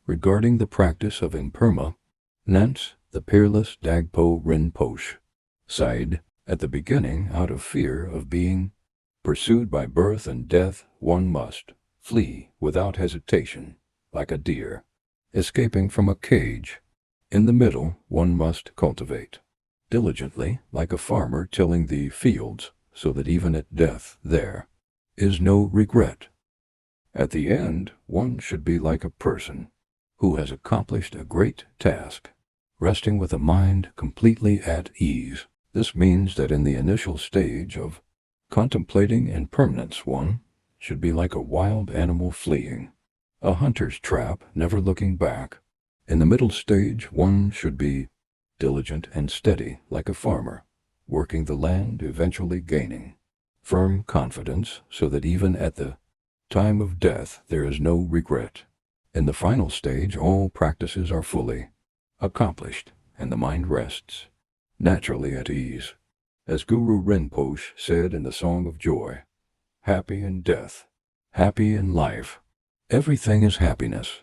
regarding the practice of impermanence, the peerless Dagpo Rinpoche sighed, at the beginning, out of fear of being pursued by birth and death, one must flee without hesitation, like a deer escaping from a cage. In the middle, one must cultivate diligently, like a farmer tilling the fields, so that even at death there is no regret. At the end, one should be like a person who has accomplished a great task, resting with a mind completely at ease. This means that in the initial stage of contemplating impermanence, one should be like a wild animal fleeing a hunter's trap, never looking back. In the middle stage, one should be diligent and steady, like a farmer, working the land, eventually gaining firm confidence, so that even at the time of death there is no regret. In the final stage, all practices are fully accomplished, and the mind rests naturally at ease. As Guru Rinpoche said in the Song of Joy, happy in death, happy in life. Everything is happiness.